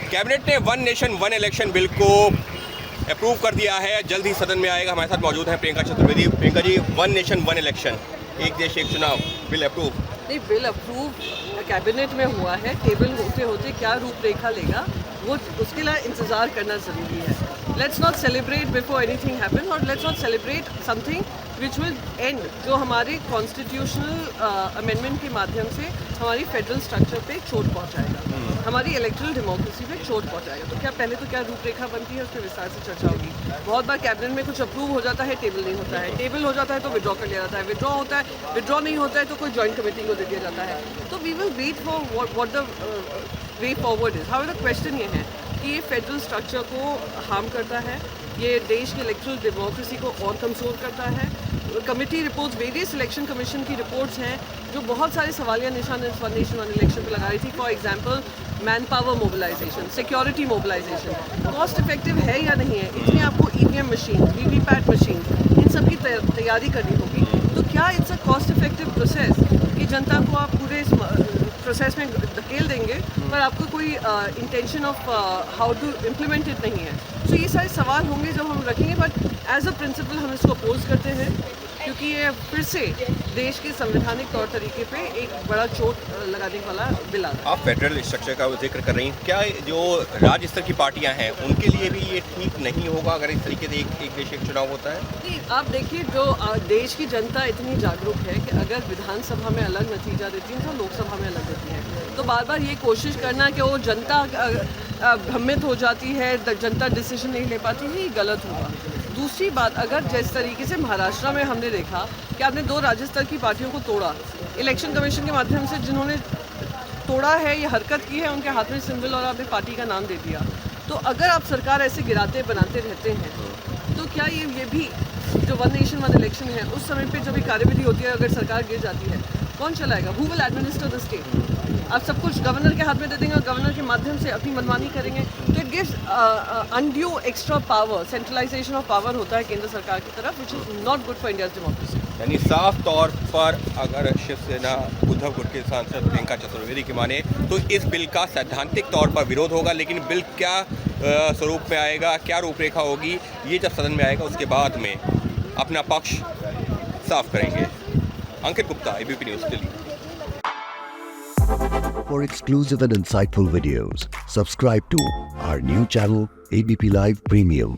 Cabinet ने one nation one election bill को approve कर दिया है, जल्द ही सदन में आएगा। हमारे साथ मौजूद हैं Priyanka Chaturvedi. Priyanka ji, one nation one election, एक देश एक चुनाव, बिल अप्रूव। नहीं, बिल अप्रूव कैबिनेट में हुआ है, टेबल होते होते क्या रूपरेखा लेगा वो उसके लिए इंतज़ार करना ज़रूरी है। Let's not celebrate before anything happen, और let's not celebrate something which will end जो हमारे कॉन्स्टिट्यूशनल अमेंडमेंट के माध्यम से हमारी फेडरल स्ट्रक्चर पे चोट पहुंचाएगा, हमारी इलेक्ट्रल डेमोक्रेसी पे चोट पहुंचाएगा। तो क्या पहले तो क्या रूपरेखा बनती है, उस पर विस्तार से चर्चा होगी। बहुत बार कैबिनेट में कुछ अप्रूव हो जाता है, टेबल नहीं होता है, टेबल हो जाता है तो विड्रॉ कर लिया जाता है, विड्रॉ होता है, विड्रॉ नहीं होता है तो कोई जॉइंट कमेटी को दे दिया जाता है। तो we will wait for what the way forward is. How the question ये है कि ये फेडरल स्ट्रक्चर को हार्म करता है, ये देश की इलेक्ट्रल डेमोक्रेसी को और कमज़ोर करता है। Committee reports, various election commission की रिपोर्ट्स हैं जो बहुत सारे सवालिया निशान इस वन नेशन वन इलेक्शन पर लगा रही थी। For example man power mobilization, security mobilization cost effective है या नहीं है, इतनी आपको ईवीएम मशीन, वीवीपैट मशीन, इन सब की तैयारी करनी होगी। तो क्या it's a cost effective process कि जनता को आप पूरे इस प्रोसेस में धकेल देंगे पर आपको कोई intention of how to implement it नहीं है। तो ये सारे सवाल होंगे जब हम रखेंगे, बट एज अ प्रिंसिपल हम इसको अपोज करते हैं क्योंकि ये फिर से देश के संवैधानिक तौर तरीके पे एक बड़ा चोट लगाने वाला बिल आ रहा है। आप फेडरल स्ट्रक्चर का जिक्र कर रही हैं, क्या जो राज्य स्तर की पार्टियां हैं उनके लिए भी ये ठीक नहीं होगा अगर इस तरीके से एक देश एक चुनाव होता है? नहीं, आप देखिए जो देश की जनता इतनी जागरूक है कि अगर विधानसभा में अलग नतीजा देती है तो लोकसभा में अलग देती है। तो बार बार ये कोशिश करना कि वो जनता भ्रमित हो जाती है, जनता डिसीजन नहीं ले पाती है, ये गलत होगा। दूसरी बात, अगर जिस तरीके से महाराष्ट्र में हमने देखा कि आपने 2 राज्य स्तर की पार्टियों को तोड़ा, इलेक्शन कमीशन के माध्यम से जिन्होंने तोड़ा है, ये हरकत की है, उनके हाथ में सिंबल और आपने पार्टी का नाम दे दिया। तो अगर आप सरकार ऐसे गिराते बनाते रहते हैं तो क्या ये भी जो वन नेशन वन इलेक्शन है उस समय पे जब भी कार्यविधि होती है, अगर सरकार गिर जाती है कौन चलाएगा? Who will administer the state? आप सब कुछ गवर्नर के हाथ में दे देंगे और गवर्नर के माध्यम से अपनी मनमानी करेंगे, तो it gives undue extra power, centralization of power होता है केंद्र सरकार की तरफ, which is not good for India's democracy. यानी साफ तौर पर अगर शिवसेना उद्धव गुट के सांसद प्रियंका चतुर्वेदी की माने तो इस बिल का सैद्धांतिक तौर पर विरोध होगा, लेकिन बिल क्या स्वरूप में आएगा, क्या रूपरेखा होगी, ये जब सदन में आएगा उसके बाद में अपना पक्ष साफ करेंगे। Ankit Gupta, ABP news, Delhi. For exclusive and insightful videos, subscribe to our new channel, ABP Live Premium.